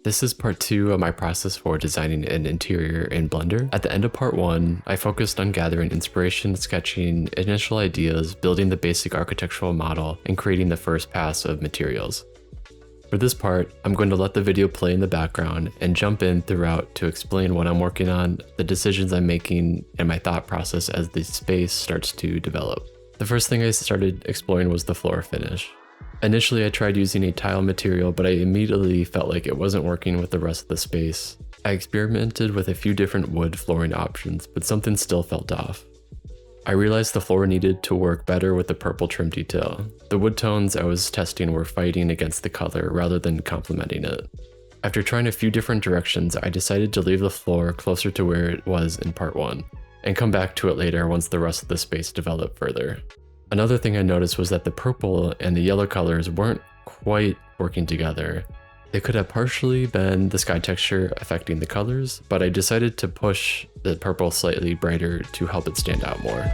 This is part 2 of my process for designing an interior in Blender. At the end of part 1, I focused on gathering inspiration, sketching initial ideas, building the basic architectural model, and creating the first pass of materials. For this part, I'm going to let the video play in the background and jump in throughout to explain what I'm working on, the decisions I'm making, and my thought process as the space starts to develop. The first thing I started exploring was the floor finish. Initially, I tried using a tile material, but I immediately felt like it wasn't working with the rest of the space. I experimented with a few different wood flooring options, but something still felt off. I realized the floor needed to work better with the purple trim detail. The wood tones I was testing were fighting against the color rather than complementing it. After trying a few different directions, I decided to leave the floor closer to where it was in part 1, and come back to it later once the rest of the space developed further. Another thing I noticed was that the purple and the yellow colors weren't quite working together. They could have partially been the sky texture affecting the colors, but I decided to push the purple slightly brighter to help it stand out more.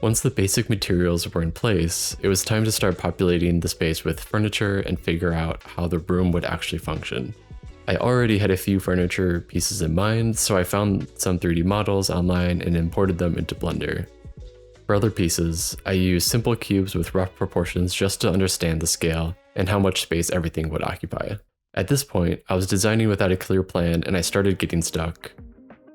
Once the basic materials were in place, it was time to start populating the space with furniture and figure out how the room would actually function. I already had a few furniture pieces in mind, so I found some 3D models online and imported them into Blender. For other pieces, I used simple cubes with rough proportions just to understand the scale and how much space everything would occupy. At this point, I was designing without a clear plan and I started getting stuck.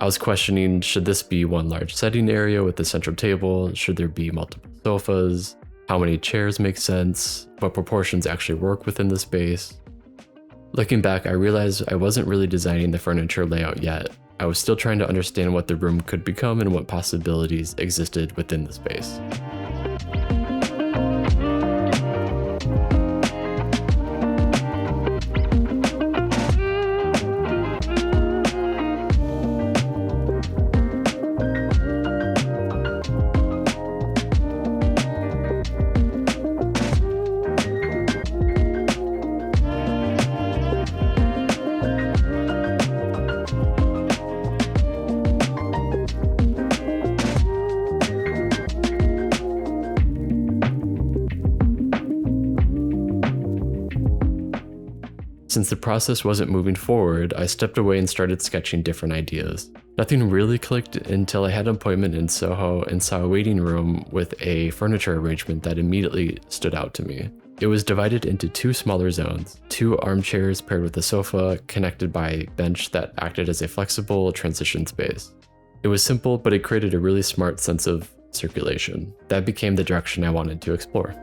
I was questioning, should this be one large setting area with a central table? Should there be multiple sofas? How many chairs make sense? What proportions actually work within the space? Looking back, I realized I wasn't really designing the furniture layout yet. I was still trying to understand what the room could become and what possibilities existed within the space. Since the process wasn't moving forward, I stepped away and started sketching different ideas. Nothing really clicked until I had an appointment in Soho and saw a waiting room with a furniture arrangement that immediately stood out to me. It was divided into 2 smaller zones, 2 armchairs paired with a sofa connected by a bench that acted as a flexible transition space. It was simple, but it created a really smart sense of circulation. That became the direction I wanted to explore.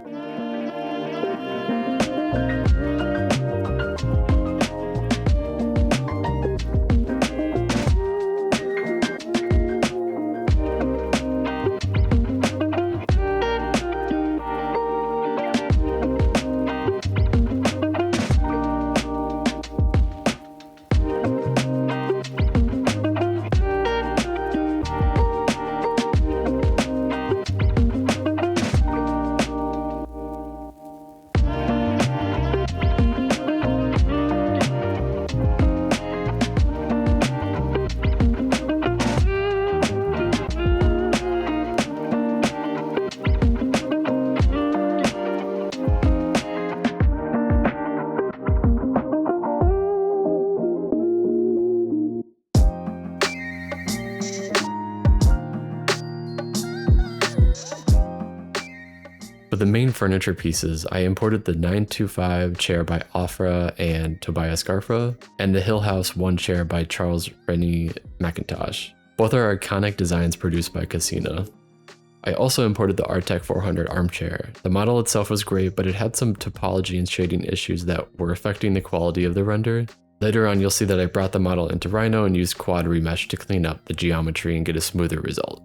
the main furniture pieces, I imported the 925 chair by Afra and Tobias Garfa, and the Hill House 1 chair by Charles Rennie McIntosh. Both are iconic designs produced by Casina. I also imported the Artec 400 armchair. The model itself was great, but it had some topology and shading issues that were affecting the quality of the render. Later on, you'll see that I brought the model into Rhino and used quad remesh to clean up the geometry and get a smoother result.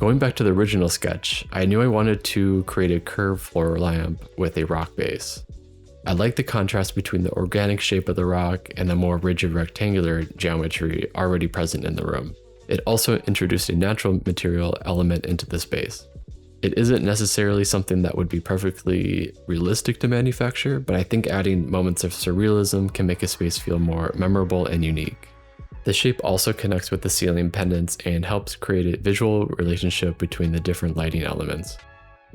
Going back to the original sketch, I knew I wanted to create a curved floor lamp with a rock base. I like the contrast between the organic shape of the rock and the more rigid rectangular geometry already present in the room. It also introduced a natural material element into the space. It isn't necessarily something that would be perfectly realistic to manufacture, but I think adding moments of surrealism can make a space feel more memorable and unique. The shape also connects with the ceiling pendants and helps create a visual relationship between the different lighting elements.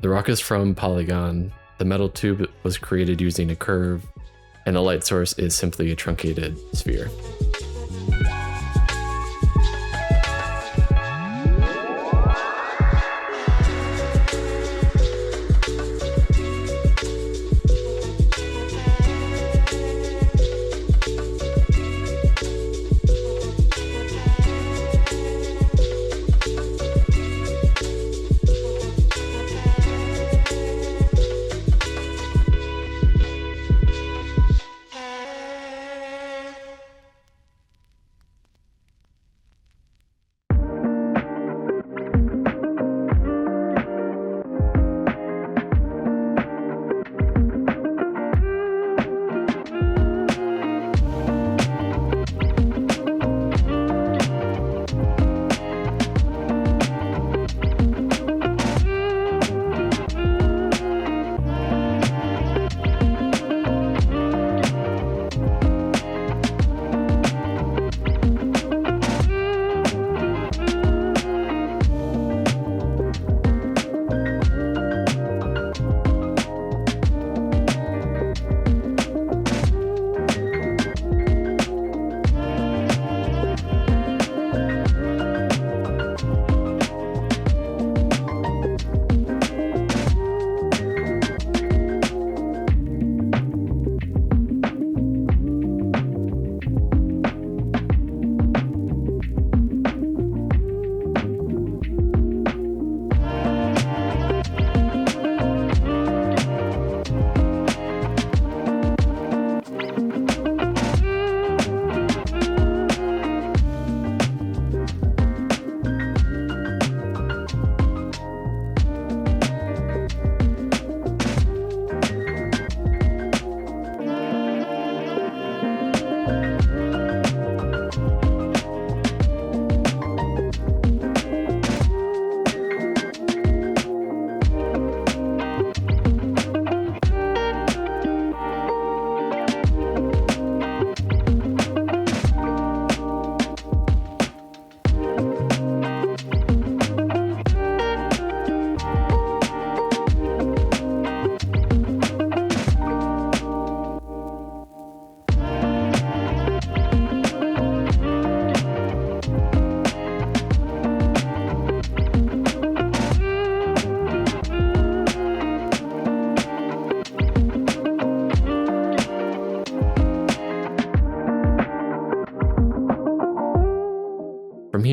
The rock is from Polygon, the metal tube was created using a curve, and the light source is simply a truncated sphere.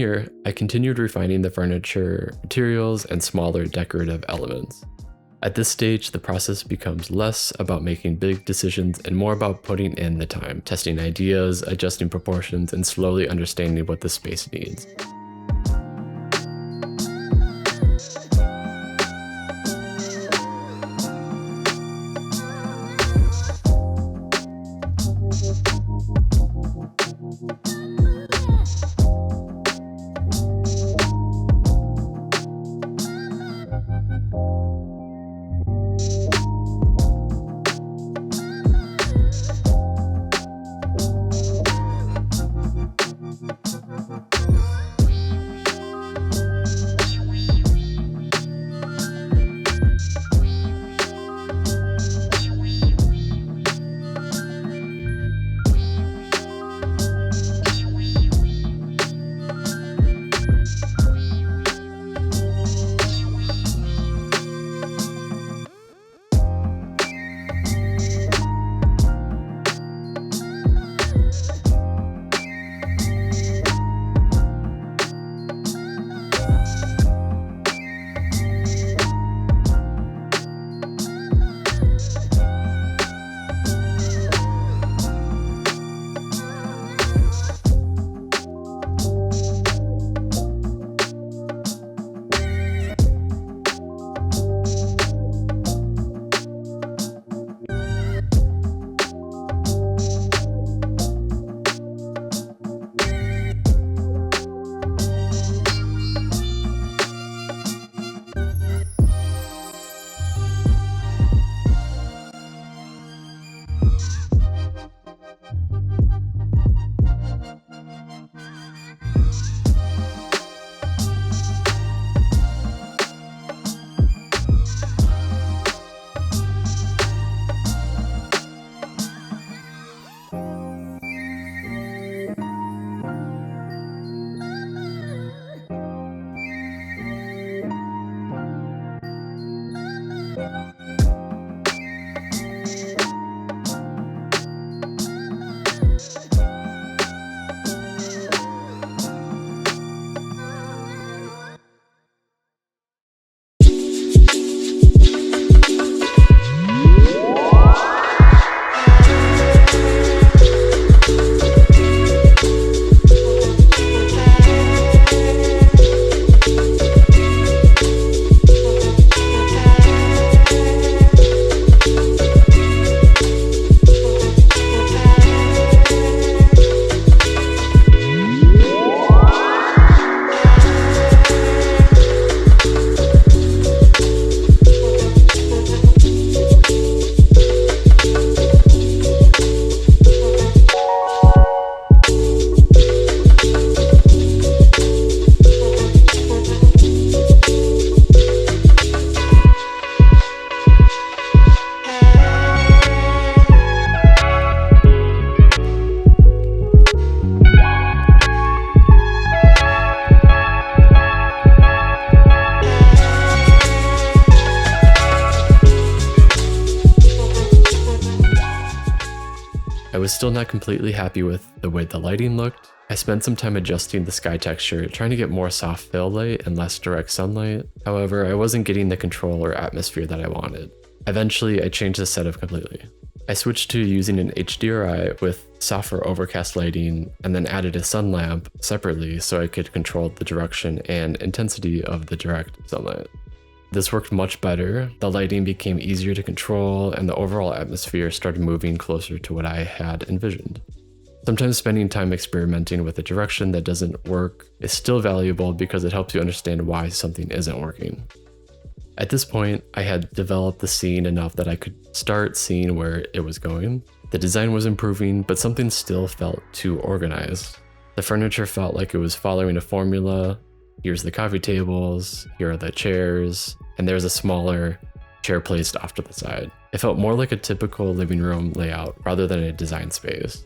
here, I continued refining the furniture, materials, and smaller decorative elements. At this stage, the process becomes less about making big decisions and more about putting in the time, testing ideas, adjusting proportions, and slowly understanding what the space needs. I was still not completely happy with the way the lighting looked. I spent some time adjusting the sky texture, trying to get more soft fill light and less direct sunlight. However, I wasn't getting the control or atmosphere that I wanted. Eventually, I changed the setup completely. I switched to using an HDRI with softer overcast lighting and then added a sun lamp separately so I could control the direction and intensity of the direct sunlight. This worked much better, the lighting became easier to control, and the overall atmosphere started moving closer to what I had envisioned. Sometimes spending time experimenting with a direction that doesn't work is still valuable because it helps you understand why something isn't working. At this point, I had developed the scene enough that I could start seeing where it was going. The design was improving, but something still felt too organized. The furniture felt like it was following a formula. Here's the coffee tables, here are the chairs, and there's a smaller chair placed off to the side. It felt more like a typical living room layout rather than a design space.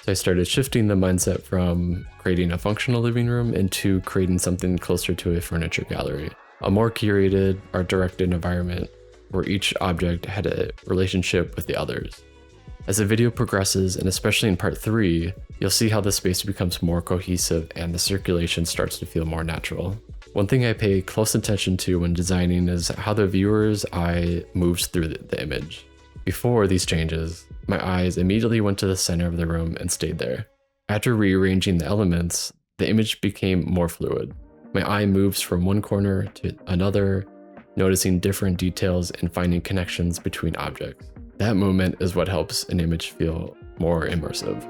So I started shifting the mindset from creating a functional living room into creating something closer to a furniture gallery. A more curated, art-directed environment where each object had a relationship with the others. As the video progresses, and especially in part 3, you'll see how the space becomes more cohesive and the circulation starts to feel more natural. One thing I pay close attention to when designing is how the viewer's eye moves through the image. Before these changes, my eyes immediately went to the center of the room and stayed there. After rearranging the elements, the image became more fluid. My eye moves from one corner to another, noticing different details and finding connections between objects. That moment is what helps an image feel more immersive.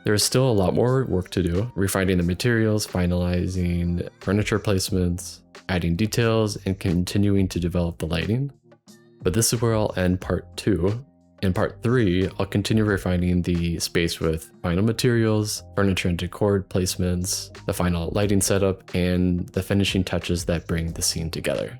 There is still a lot more work to do, refining the materials, finalizing furniture placements, adding details, and continuing to develop the lighting. But this is where I'll end part 2. In part 3, I'll continue refining the space with final materials, furniture and decor placements, the final lighting setup, and the finishing touches that bring the scene together.